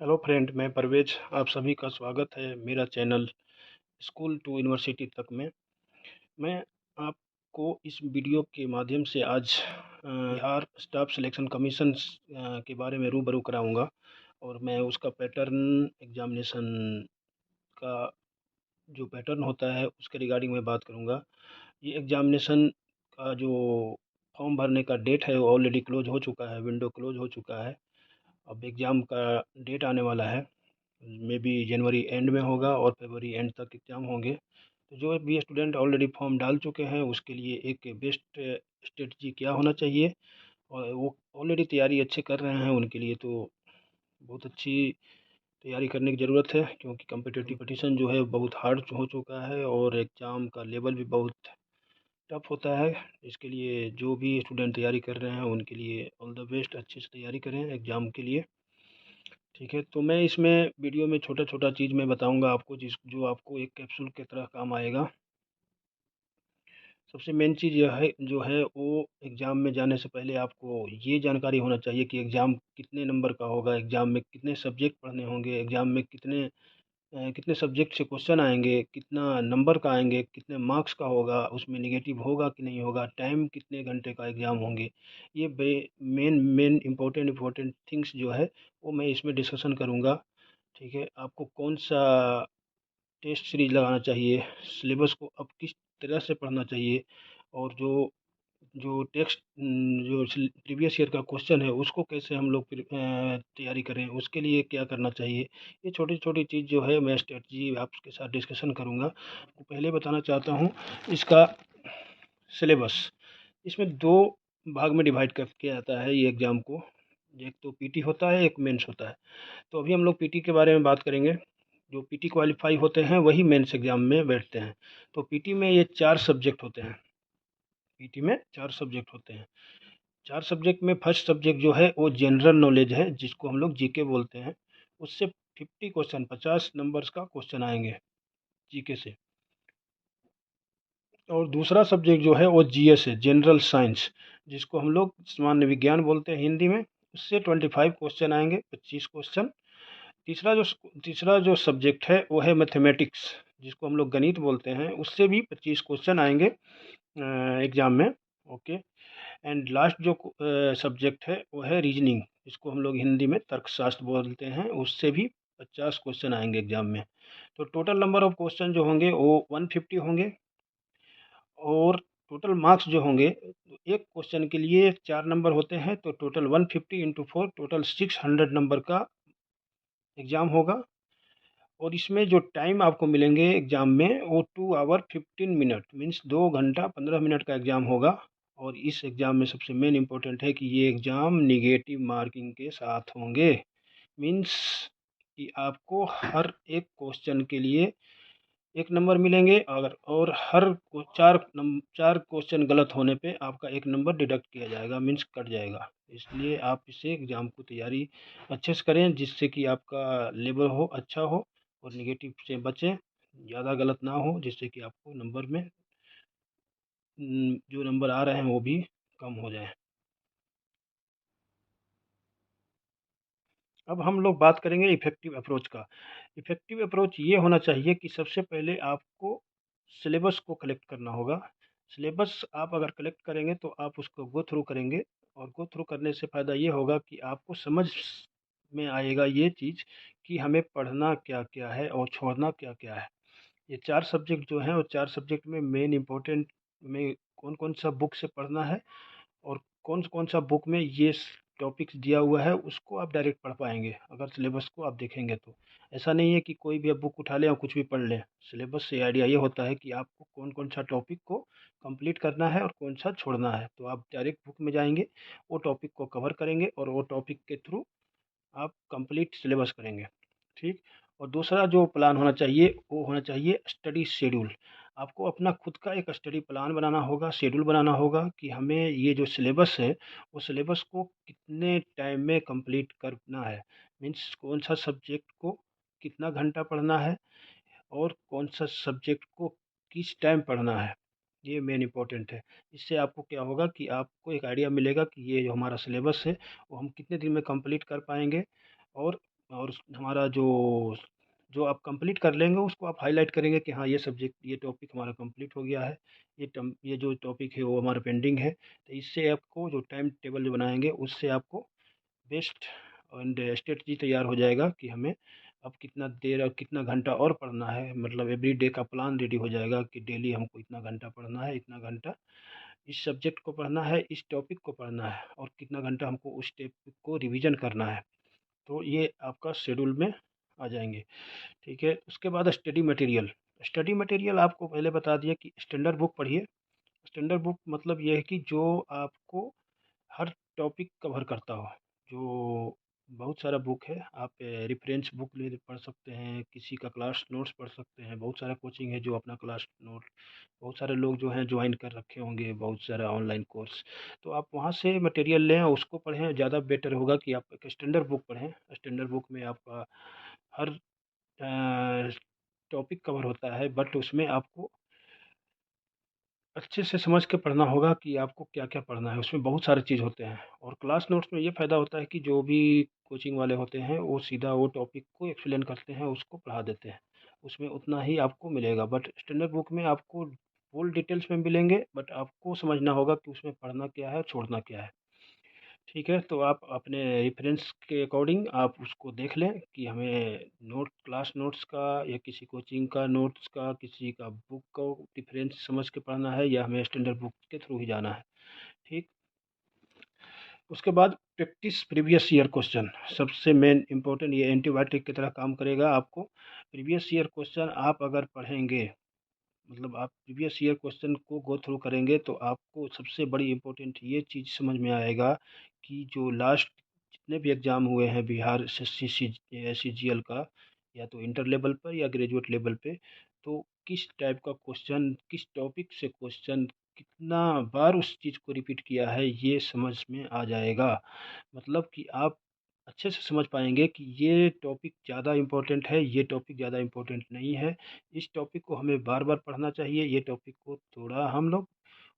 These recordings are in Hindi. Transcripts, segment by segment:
हेलो फ्रेंड, मैं परवेज। आप सभी का स्वागत है मेरा चैनल स्कूल टू यूनिवर्सिटी तक में। मैं आपको इस वीडियो के माध्यम से आज बिहार स्टाफ सिलेक्शन कमीशन के बारे में रूबरू कराऊंगा और मैं उसका पैटर्न एग्जामिनेशन का जो पैटर्न होता है उसके रिगार्डिंग में बात करूंगा। ये एग्जामिनेशन का जो फॉर्म भरने का डेट है वो ऑलरेडी क्लोज हो चुका है, विंडो क्लोज हो चुका है। अब एग्ज़ाम का डेट आने वाला है, मे बी जनवरी एंड में होगा और फरवरी एंड तक एग्ज़ाम होंगे। तो जो भी स्टूडेंट ऑलरेडी फॉर्म डाल चुके हैं उसके लिए एक बेस्ट स्ट्रेटजी क्या होना चाहिए, और वो ऑलरेडी तैयारी अच्छे कर रहे हैं उनके लिए तो बहुत अच्छी तैयारी करने की ज़रूरत है, क्योंकि कंपटीशन जो है बहुत हार्ड हो चुका है और एग्ज़ाम का लेवल भी बहुत टफ होता है। इसके लिए जो भी स्टूडेंट तैयारी कर रहे हैं उनके लिए ऑल द बेस्ट, अच्छे से तैयारी करें एग्ज़ाम के लिए। ठीक है, तो मैं इसमें वीडियो में छोटा छोटा चीज़ मैं बताऊंगा आपको, जो आपको एक कैप्सूल की तरह काम आएगा। सबसे मेन चीज़ यह है जो है वो एग्ज़ाम में जाने से पहले आपको ये जानकारी होना चाहिए कि एग्ज़ाम कितने नंबर का होगा, एग्ज़ाम में कितने सब्जेक्ट पढ़ने होंगे, एग्ज़ाम में कितने सब्जेक्ट से क्वेश्चन आएंगे, कितना नंबर का आएंगे, कितने मार्क्स का होगा, उसमें निगेटिव होगा कि नहीं होगा, टाइम कितने घंटे का एग्ज़ाम होंगे। ये मेन मेन इम्पोर्टेंट थिंग्स जो है वो मैं इसमें डिस्कशन करूँगा। ठीक है, आपको कौन सा टेस्ट सीरीज लगाना चाहिए, सिलेबस को अब किस तरह से पढ़ना चाहिए, और जो जो टेक्स्ट जो प्रीवियस ईयर का क्वेश्चन है उसको कैसे हम लोग तैयारी करें, उसके लिए क्या करना चाहिए। ये छोटी छोटी चीज़ जो है मैं स्ट्रेटजी आपके साथ डिस्कशन करूँगा। आपको पहले बताना चाहता हूँ इसका सिलेबस। इसमें दो भाग में डिवाइड कर किया जाता है ये एग्ज़ाम को। एक तो पीटी होता है, एक मेंस होता है। तो अभी हम लोग पीटी के बारे में बात करेंगे। जो पीटी क्वालिफाई होते हैं वही मेंस एग्जाम में बैठते हैं। तो पीटी में ये 4 सब्जेक्ट होते हैं। पीटी में 4 सब्जेक्ट होते हैं। 4 सब्जेक्ट में फर्स्ट सब्जेक्ट जो है वो जनरल नॉलेज है, जिसको हम लोग जीके बोलते हैं। उससे 50 क्वेश्चन, 50 नंबर्स का क्वेश्चन आएंगे जीके से। और दूसरा सब्जेक्ट जो है वो जीएस है, जनरल साइंस, जिसको हम लोग सामान्य विज्ञान बोलते हैं हिंदी में। उससे 25 क्वेश्चन आएंगे, 25 क्वेश्चन। तीसरा जो सब्जेक्ट है वो है मैथमेटिक्स, जिसको हम लोग गणित बोलते हैं। उससे भी 25 क्वेश्चन आएंगे एग्ज़ाम में। ओके। एंड लास्ट जो सब्जेक्ट है वो है रीजनिंग, जिसको हम लोग हिंदी में तर्कशास्त्र बोलते हैं। उससे भी 50 क्वेश्चन आएंगे एग्ज़ाम में। तो टोटल नंबर ऑफ क्वेश्चन जो होंगे वो 150 होंगे। और टोटल मार्क्स जो होंगे, तो एक क्वेश्चन के लिए 4 नंबर होते हैं, तो टोटल 150 × 4 टोटल 600 नंबर का एग्ज़ाम होगा। और इसमें जो टाइम आपको मिलेंगे एग्ज़ाम में वो 2 आवर 15 मिनट, मीन्स 2 घंटा 15 मिनट का एग्ज़ाम होगा। और इस एग्ज़ाम में सबसे मेन इम्पोर्टेंट है कि ये एग्ज़ाम निगेटिव मार्किंग के साथ होंगे। मीन्स कि आपको हर एक क्वेश्चन के लिए 1 नंबर मिलेंगे, अगर और चार क्वेश्चन गलत होने पे आपका 1 नंबर डिडक्ट किया जाएगा, मीन्स कट जाएगा। इसलिए आप इसे एग्ज़ाम को तैयारी अच्छे से करें, जिससे कि आपका लेवल हो अच्छा हो और निगेटिव से बचें, ज़्यादा गलत ना हो, जिससे कि आपको नंबर में जो नंबर आ रहे हैं वो भी कम हो जाए। अब हम लोग बात करेंगे इफ़ेक्टिव अप्रोच का। इफ़ेक्टिव अप्रोच ये होना चाहिए कि सबसे पहले आपको सिलेबस को कलेक्ट करना होगा। सिलेबस आप अगर कलेक्ट करेंगे तो आप उसको गो थ्रू करेंगे, और गो थ्रू करने से फ़ायदा ये होगा कि आपको समझ में आएगा ये चीज़ कि हमें पढ़ना क्या क्या है और छोड़ना क्या क्या है। ये 4 सब्जेक्ट जो हैं, और 4 सब्जेक्ट में मेन इम्पोर्टेंट में कौन कौन सा बुक से पढ़ना है, और कौन कौन सा बुक में ये टॉपिक्स दिया हुआ है, उसको आप डायरेक्ट पढ़ पाएंगे अगर सिलेबस को आप देखेंगे तो। ऐसा नहीं है कि कोई भी आप बुक उठा लें और कुछ भी पढ़ लें। सिलेबस से आइडिया ये होता है कि आपको कौन कौन सा टॉपिक को कंप्लीट करना है और कौन सा छोड़ना है। तो आप डायरेक्ट बुक में जाएंगे, वो टॉपिक को कवर करेंगे और वो टॉपिक के थ्रू आप कंप्लीट सिलेबस करेंगे। ठीक। और दूसरा जो प्लान होना चाहिए वो होना चाहिए स्टडी शेड्यूल। आपको अपना खुद का एक स्टडी प्लान बनाना होगा, शेड्यूल बनाना होगा कि हमें ये जो सिलेबस है वो सिलेबस को कितने टाइम में कंप्लीट करना है। मीन्स कौन सा सब्जेक्ट को कितना घंटा पढ़ना है, और कौन सा सब्जेक्ट को किस टाइम पढ़ना है। ये मेन इंपॉर्टेंट है। इससे आपको क्या होगा कि आपको एक आइडिया मिलेगा कि ये जो हमारा सिलेबस है वो हम कितने दिन में कंप्लीट कर पाएंगे, और और हमारा जो जो आप कंप्लीट कर लेंगे उसको आप हाईलाइट करेंगे कि हाँ, ये सब्जेक्ट, ये टॉपिक हमारा कंप्लीट हो गया है, ये जो टॉपिक है वो हमारा पेंडिंग है। तो इससे आपको जो टाइम टेबल जो बनाएंगे उससे आपको बेस्ट एंड स्ट्रेटजी तैयार हो जाएगा कि हमें अब कितना देर और कितना घंटा और पढ़ना है। मतलब एवरी डे का प्लान रेडी हो जाएगा कि डेली हमको इतना घंटा पढ़ना है, इतना घंटा इस सब्जेक्ट को पढ़ना है, इस टॉपिक को पढ़ना है, और कितना घंटा हमको उस टॉपिक को रिवीजन करना है। तो ये आपका शेड्यूल में आ जाएंगे। ठीक है, उसके बाद स्टडी मटेरियल आपको पहले बता दिया कि स्टैंडर्ड बुक पढ़िए। स्टैंडर्ड बुक मतलब ये है कि जो आपको हर टॉपिक कवर करता हो। जो बहुत सारा बुक है, आप रेफरेंस बुक ले पढ़ सकते हैं, किसी का क्लास नोट्स पढ़ सकते हैं। बहुत सारा कोचिंग है जो अपना क्लास नोट, बहुत सारे लोग जो हैं ज्वाइन कर रखे होंगे बहुत सारा ऑनलाइन कोर्स। तो आप वहाँ से मटेरियल लें और उसको पढ़ें, ज़्यादा बेटर होगा कि आप एक स्टैंडर्ड बुक पढ़ें। स्टैंडर्ड बुक में आपका हर टॉपिक कवर होता है, बट उसमें आपको अच्छे से समझ के पढ़ना होगा कि आपको क्या-क्या पढ़ना है। उसमें बहुत सारे चीज़ होते हैं, और क्लास नोट्स में ये फ़ायदा होता है कि जो भी कोचिंग वाले होते हैं, वो सीधा वो टॉपिक को एक्सप्लेन करते हैं, उसको पढ़ा देते हैं। उसमें उतना ही आपको मिलेगा, बट स्टैंडर्ड बुक में आपको फुल डिटेल्स में मिलेंगे, बट आपको समझना होगा कि उसमें पढ़ना क्या है, छोड़ना क्या है। ठीक है, तो आप अपने रेफ़रेंस के अकॉर्डिंग आप उसको देख लें कि हमें क्लास नोट्स का या किसी कोचिंग का नोट्स का, किसी का बुक को रेफ़रेंस समझ के पढ़ना है, या हमें स्टैंडर्ड बुक के थ्रू ही जाना है। ठीक, उसके बाद प्रैक्टिस प्रीवियस ईयर क्वेश्चन, सबसे मेन इम्पोर्टेंट, ये एंटीबायोटिक की तरह काम करेगा आपको। प्रीवियस ईयर क्वेश्चन आप अगर पढ़ेंगे, मतलब आप प्रीवियस ईयर क्वेश्चन को गो थ्रू करेंगे, तो आपको सबसे बड़ी इम्पोर्टेंट ये चीज़ समझ में आएगा कि जो लास्ट जितने भी एग्ज़ाम हुए हैं बिहार एसएससी सीजीएल का, या तो इंटर लेवल पर या ग्रेजुएट लेवल पे, तो किस टाइप का क्वेश्चन, किस टॉपिक से क्वेश्चन, कितना बार उस चीज़ को रिपीट किया है, ये समझ में आ जाएगा। मतलब कि आप अच्छे से समझ पाएंगे कि ये टॉपिक ज़्यादा इम्पोर्टेंट है, ये टॉपिक ज़्यादा इम्पोर्टेंट नहीं है। इस टॉपिक को हमें बार बार पढ़ना चाहिए, ये टॉपिक को थोड़ा हम लोग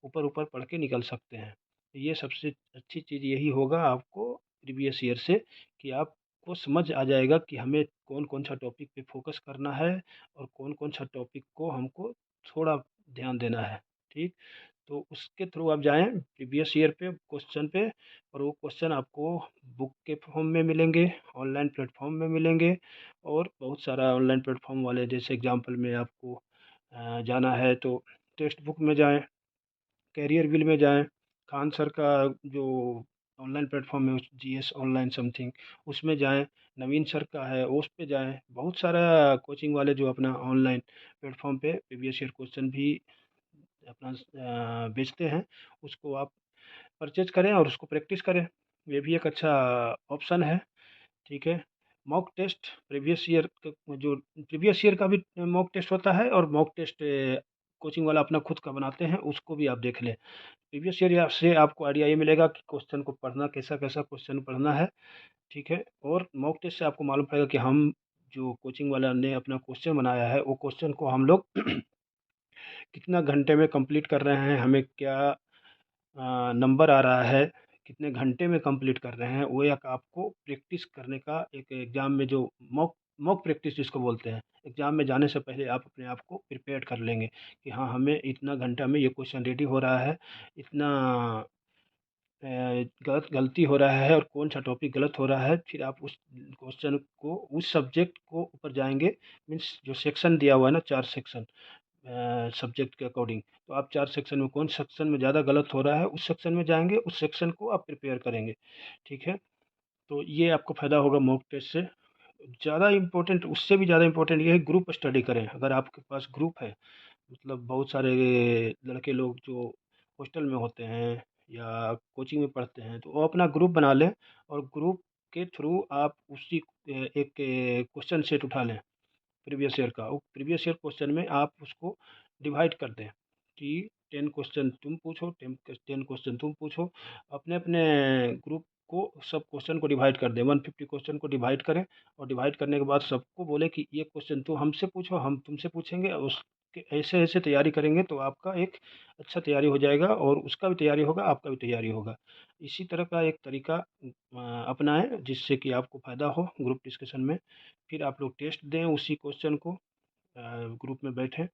ऊपर ऊपर पढ़ के निकल सकते हैं। ये सबसे अच्छी चीज़ यही होगा आपको प्रीवियस ईयर से, कि आपको समझ आ जाएगा कि हमें कौन कौन सा टॉपिक पे फोकस करना है, और कौन कौन सा टॉपिक को हमको थोड़ा ध्यान देना है। ठीक, तो उसके थ्रू आप जाएँ प्रीवियस ईयर पे क्वेश्चन पे, और वो क्वेश्चन आपको बुक के फॉर्म में मिलेंगे, ऑनलाइन प्लेटफ़ॉर्म में मिलेंगे, और बहुत सारा ऑनलाइन प्लेटफ़ॉर्म वाले, जैसे एग्ज़ाम्पल में आपको जाना है तो टेक्स्ट बुक में जाएँ, करियर व्हील में जाएँ, खान सर का जो ऑनलाइन प्लेटफ़ॉर्म है, उस जीएस ऑनलाइन समथिंग, उसमें जाएँ, नवीन सर का है उस पे जाएँ। बहुत सारा कोचिंग वाले जो अपना ऑनलाइन प्लेटफ़ॉर्म पे प्रीवियस ईयर क्वेश्चन भी अपना बेचते हैं, उसको आप परचेज़ करें और उसको प्रैक्टिस करें। ये भी एक अच्छा ऑप्शन है। ठीक है, मॉक टेस्ट प्रीवियस ईयर जो प्रीवियस ईयर का भी मॉक टेस्ट होता है, और मॉक टेस्ट कोचिंग वाला अपना खुद का बनाते हैं, उसको भी आप देख लें। प्रीवियस ईयर या से आपको आइडिया ये मिलेगा कि क्वेश्चन को पढ़ना, कैसा-कैसा क्वेश्चन पढ़ना है। ठीक है, और मॉक टेस्ट से आपको मालूम पड़ेगा कि हम जो कोचिंग वाला ने अपना क्वेश्चन बनाया है, वो क्वेश्चन को हम लोग कितना घंटे में कंप्लीट कर रहे हैं, हमें क्या नंबर आ रहा है, कितने घंटे में कंप्लीट कर रहे हैं। वो एक आपको प्रैक्टिस करने का एक एग्ज़ाम में जो मॉक मॉक प्रैक्टिस जिसको बोलते हैं, एग्ज़ाम में जाने से पहले आप अपने आप को प्रिपेयर कर लेंगे कि हाँ, हमें इतना घंटा में ये क्वेश्चन रेडी हो रहा है, इतना गलती हो रहा है, और कौन-सा टॉपिक गलत हो रहा है। फिर आप उस क्वेश्चन को, उस सब्जेक्ट को ऊपर जाएँगे, मीन्स जो सेक्शन दिया हुआ है ना, 4 सेक्शन सब्जेक्ट के अकॉर्डिंग, तो आप 4 सेक्शन में कौन सेक्शन में ज़्यादा गलत हो रहा है, उस सेक्शन में जाएँगे, उस सेक्शन को आप प्रिपेयर करेंगे। ठीक है? तो ये आपको फ़ायदा होगा मॉक टेस्ट से। ज़्यादा इम्पोर्टेंट, उससे भी ज़्यादा इम्पोर्टेंट ये है, ग्रुप स्टडी करें। अगर आपके पास ग्रुप है, मतलब बहुत सारे लड़के लोग जो हॉस्टल में होते हैं या कोचिंग में पढ़ते हैं, तो वो अपना ग्रुप बना लें, और ग्रुप के थ्रू आप उसी एक क्वेश्चन सेट उठा लें प्रीवियस ईयर का। वो प्रीवियस ईयर क्वेश्चन में आप उसको डिवाइड कर दें कि 10 क्वेश्चन तुम पूछो, 10 क्वेश्चन तुम पूछो। अपने-अपने ग्रुप को, सब क्वेश्चन को डिवाइड कर दें, 150 क्वेश्चन को डिवाइड करें, और डिवाइड करने के बाद सबको बोले कि ये क्वेश्चन तुम हमसे पूछो, हम तुमसे पूछेंगे, और कि ऐसे-ऐसे तैयारी करेंगे तो आपका एक अच्छा तैयारी हो जाएगा और उसका भी तैयारी होगा, आपका भी तैयारी होगा। इसी तरह का एक तरीका अपनाएँ जिससे कि आपको फ़ायदा हो ग्रुप डिस्कशन में। फिर आप लोग टेस्ट दें उसी क्वेश्चन को, ग्रुप में बैठें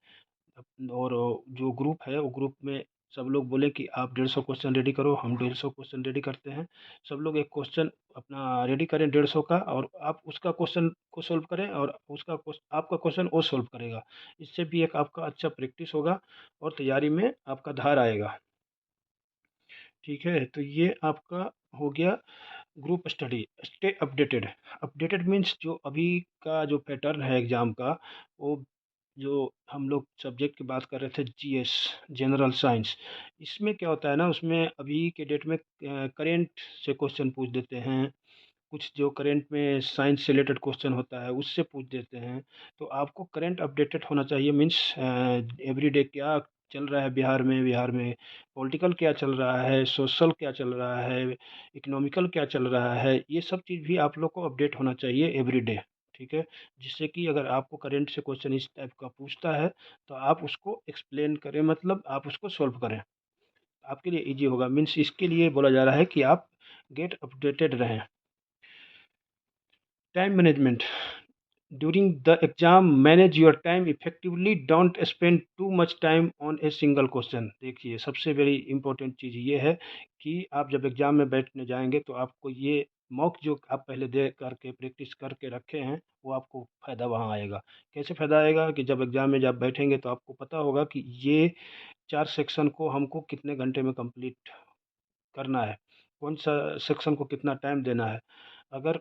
और जो ग्रुप है वो ग्रुप में सब लोग बोले कि आप 150 क्वेश्चन रेडी करो, हम 150 क्वेश्चन रेडी करते हैं। सब लोग एक क्वेश्चन अपना रेडी करें 150 का और आप उसका क्वेश्चन को सॉल्व करें और उसका आपका क्वेश्चन वो सॉल्व करेगा। इससे भी एक आपका अच्छा प्रैक्टिस होगा और तैयारी में आपका धार आएगा। ठीक है, तो ये आपका हो गया group study. Stay updated. Updated means जो अभी का जो पैटर्न है एग्ज़ाम का, वो जो हम लोग सब्जेक्ट की बात कर रहे थे जीएस, जनरल साइंस, इसमें क्या होता है ना, उसमें अभी के डेट में करेंट से क्वेश्चन पूछ देते हैं। कुछ जो करंट में साइंस से रिलेटेड क्वेश्चन होता है उससे पूछ देते हैं। तो आपको करंट अपडेटेड होना चाहिए, मीन्स एवरीडे क्या चल रहा है बिहार में पॉलिटिकल क्या चल रहा है, सोशल क्या चल रहा है, इकोनॉमिकल क्या चल रहा है, ये सब चीज़ भी आप लोग को अपडेट होना चाहिए एवरीडे। ठीक है, जिससे कि अगर आपको करंट से क्वेश्चन इस टाइप का पूछता है तो आप उसको एक्सप्लेन करें, मतलब आप उसको सॉल्व करें, आपके लिए इजी होगा। मीन्स इसके लिए बोला जा रहा है कि आप गेट अपडेटेड रहें। Time management. During the exam, manage your time effectively. Don't spend too much time on a single question. देखिए, सबसे बड़ी इम्पोर्टेंट चीज़ ये है कि आप जब एग्ज़ाम में बैठने जाएंगे तो आपको ये मॉक जो आप पहले दे करके प्रैक्टिस करके रखे हैं वो आपको फ़ायदा वहाँ आएगा। कैसे फ़ायदा आएगा कि जब एग्ज़ाम में जब बैठेंगे तो आपको पता होगा कि ये 4 सेक्शन को हमको कितने घंटे में कंप्लीट करना है, कौन सा सेक्शन को कितना टाइम देना है। अगर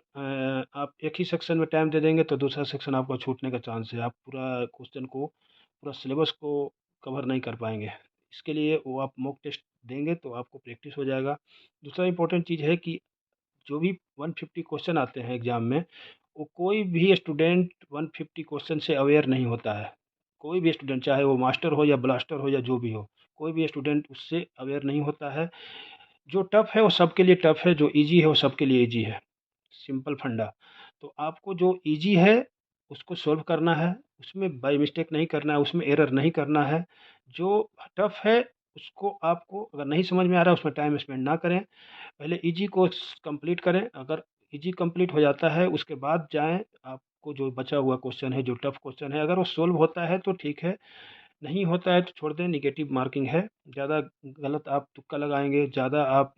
आप एक ही सेक्शन में टाइम दे देंगे तो दूसरा सेक्शन आपका छूटने का चांस है, आप पूरा क्वेश्चन को, पूरा सिलेबस को कवर नहीं कर पाएंगे। इसके लिए वो आप मॉक टेस्ट देंगे तो आपको प्रैक्टिस हो जाएगा। दूसरा इंपॉर्टेंट चीज़ है कि जो भी 150 क्वेश्चन आते हैं एग्ज़ाम में, वो कोई भी स्टूडेंट 150 क्वेश्चन से अवेयर नहीं होता है। कोई भी स्टूडेंट, चाहे वो मास्टर हो या ब्लास्टर हो या जो भी हो, कोई भी स्टूडेंट उससे अवेयर नहीं होता है। जो टफ़ है वो सबके लिए टफ़ है, जो ईज़ी है वो सबके लिए ईज़ी है। सिंपल फंडा। तो आपको जो ईज़ी है उसको सॉल्व करना है, उसमें बाय मिस्टेक नहीं करना है, उसमें एरर नहीं करना है। जो टफ़ है उसको आपको अगर नहीं समझ में आ रहा है उसमें टाइम स्पेंड ना करें। पहले ईजी को कंप्लीट करें। अगर ईजी कंप्लीट हो जाता है उसके बाद जाएँ, आपको जो बचा हुआ क्वेश्चन है, जो टफ़ क्वेश्चन है, अगर वो सॉल्व होता है तो ठीक है, नहीं होता है तो छोड़ दें, नेगेटिव मार्किंग है। ज़्यादा गलत आप तुक्का लगाएँगे, ज़्यादा आप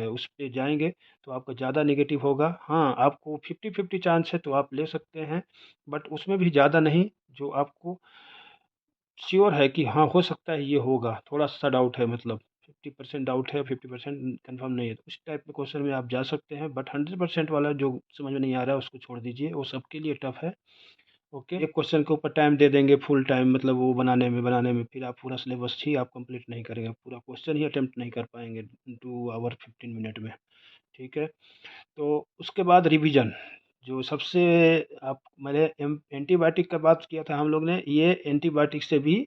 उस पे जाएँगे तो आपका ज़्यादा नेगेटिव होगा। हाँ, आपको 50-50 चांस है तो आप ले सकते हैं, बट उसमें भी ज़्यादा नहीं, जो आपको श्योर है कि हाँ, हो सकता है ये होगा, थोड़ा-सा डाउट है, मतलब 50% डाउट है, 50% कन्फर्म नहीं है। तो उस टाइप के क्वेश्चन में आप जा सकते हैं, बट 100% वाला जो समझ में नहीं आ रहा है उसको छोड़ दीजिए, वो सबके लिए टफ़ है। ओके, एक क्वेश्चन के ऊपर टाइम दे देंगे फुल टाइम, मतलब वो बनाने में फिर आप पूरा सिलेबस ही आप कंप्लीट नहीं करेंगे, पूरा क्वेश्चन ही अटेम्प्ट नहीं कर पाएंगे 2 आवर 15 मिनट में। ठीक है, तो उसके बाद रिवीजन, जो सबसे, आप, मैंने एंटीबायोटिक का बात किया था हम लोग ने, ये एंटीबायोटिक से भी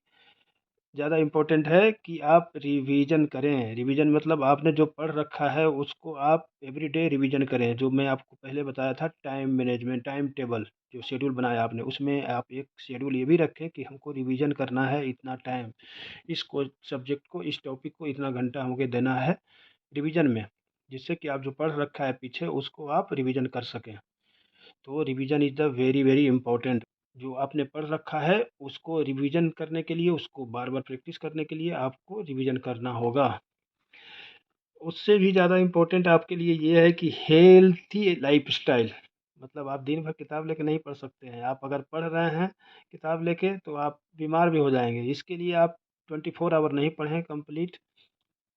ज़्यादा इम्पोर्टेंट है कि आप रिवीजन करें। रिवीजन मतलब आपने जो पढ़ रखा है उसको आप एवरीडे रिवीजन करें। जो मैं आपको पहले बताया था, टाइम मैनेजमेंट, टाइम टेबल, जो शेड्यूल बनाया आपने, उसमें आप एक शेड्यूल ये भी रखें कि हमको रिवीजन करना है इतना टाइम, इसको सब्जेक्ट को, इस टॉपिक को इतना घंटा हमको देना है रिवीजन में, जिससे कि आप जो पढ़ रखा है पीछे उसको आप रिवीजन कर सकें। तो revision is the very very important. जो आपने पढ़ रखा है उसको रिवीजन करने के लिए, उसको बार बार प्रैक्टिस करने के लिए आपको रिवीजन करना होगा। उससे भी ज़्यादा इम्पोर्टेंट आपके लिए ये है कि हेल्थी लाइफस्टाइल, मतलब आप दिन भर किताब लेके नहीं पढ़ सकते हैं। आप अगर पढ़ रहे हैं किताब लेके तो आप बीमार भी हो जाएंगे। इसके लिए आप 24 आवर नहीं पढ़ें कंप्लीट,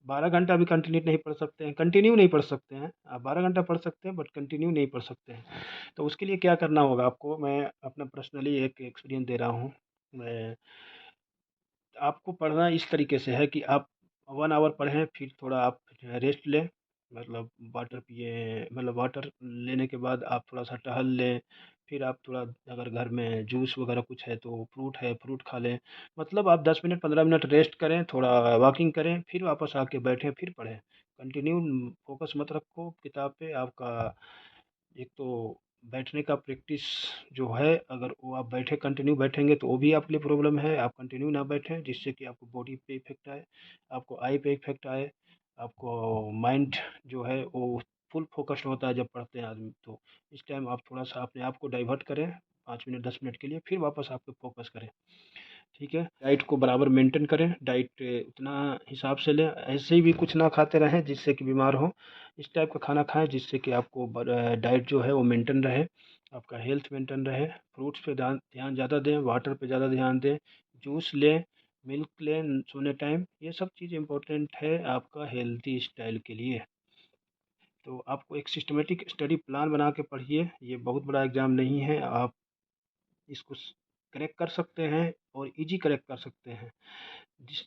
12 घंटा भी कंटिन्यू नहीं पढ़ सकते हैं, कंटिन्यू नहीं पढ़ सकते हैं। आप 12 घंटा पढ़ सकते हैं बट कंटिन्यू नहीं पढ़ सकते हैं। तो उसके लिए क्या करना होगा आपको, मैं अपना पर्सनली एक एक्सपीरियंस दे रहा हूँ। मैं, आपको पढ़ना इस तरीके से है कि आप 1 आवर पढ़ें, फिर थोड़ा आप रेस्ट लें, मतलब वाटर पिए, मतलब वाटर लेने के बाद आप थोड़ा सा टहल लें, फिर आप थोड़ा, अगर घर में जूस वगैरह कुछ है तो फ्रूट है, फ्रूट खा लें। मतलब आप 10 मिनट 15 मिनट रेस्ट करें, थोड़ा वॉकिंग करें, फिर वापस आके बैठें, फिर पढ़ें। कंटिन्यू फोकस मत रखो किताब पे। आपका एक तो बैठने का प्रैक्टिस जो है, अगर वो आप कंटिन्यू बैठेंगे तो वो भी आपके लिए प्रॉब्लम है। आप कंटिन्यू ना बैठें, जिससे कि आपको बॉडी पे इफ़ेक्ट आए, आपको आई पे इफ़ेक्ट आए, आपको माइंड जो है वो फुल फ़ोकस्ड होता है जब पढ़ते हैं आदमी। तो इस टाइम आप थोड़ा-सा अपने आप को डाइवर्ट करें 5 मिनट 10 मिनट के लिए, फिर वापस आप पे फ़ोकस करें। ठीक है? डाइट को बराबर मेंटेन करें, डाइट उतना हिसाब से लें, ऐसे ही भी कुछ ना खाते रहें जिससे कि बीमार हों। इस टाइप का खाना खाएँ जिससे कि आपको डाइट जो है वो मेंटेन रहे, आपका हेल्थ मेंटेन रहे। फ्रूट्स पे ध्यान ध्यान ज़्यादा दें, वाटर पे ज़्यादा ध्यान दें, जूस लें, मिल्क लें सोने टाइम, ये सब चीज़ इम्पोर्टेंट है आपका हेल्थी स्टाइल के लिए। तो आपको एक सिस्टमैटिक स्टडी प्लान बना के पढ़िए, ये बहुत बड़ा एग्ज़ाम नहीं है, आप इसको क्रैक कर सकते हैं और ईज़ी क्रैक कर सकते हैं।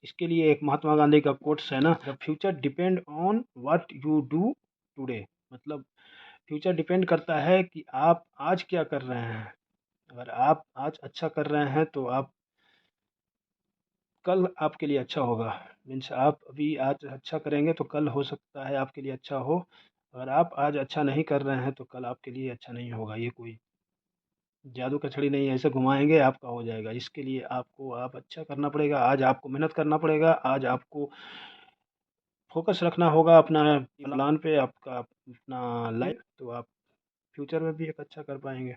इसके लिए एक महात्मा गांधी का कोट्स है ना, the future depend on what you do today. मतलब फ्यूचर डिपेंड करता है कि आप आज क्या कर रहे हैं। अगर आप आज अच्छा कर रहे हैं तो आप कल आपके लिए अच्छा होगा। मीन्स आप अभी आज अच्छा करेंगे तो कल हो सकता है आपके लिए अच्छा हो। अगर आप आज अच्छा नहीं कर रहे हैं तो कल आपके लिए अच्छा नहीं होगा। ये कोई जादू का छड़ी नहीं है, ऐसे घुमाएंगे आपका हो जाएगा। इसके लिए आपको आप अच्छा करना पड़ेगा, आज आपको मेहनत करना पड़ेगा, आज आपको फोकस रखना होगा अपना प्लान पे, आपका अपना लाइफ, तो आप फ्यूचर में भी एक अच्छा कर पाएंगे।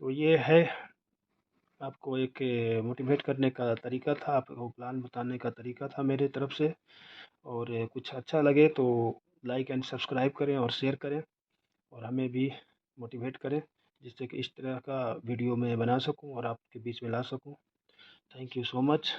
तो ये है आपको एक मोटिवेट करने का तरीका था, आपको प्लान बताने का तरीका था मेरे तरफ से। और कुछ अच्छा लगे तो लाइक एंड सब्सक्राइब करें और शेयर करें, और हमें भी मोटिवेट करें, जिससे कि इस तरह का वीडियो मैं बना सकूं और आपके बीच में ला सकूं। Thank you so much.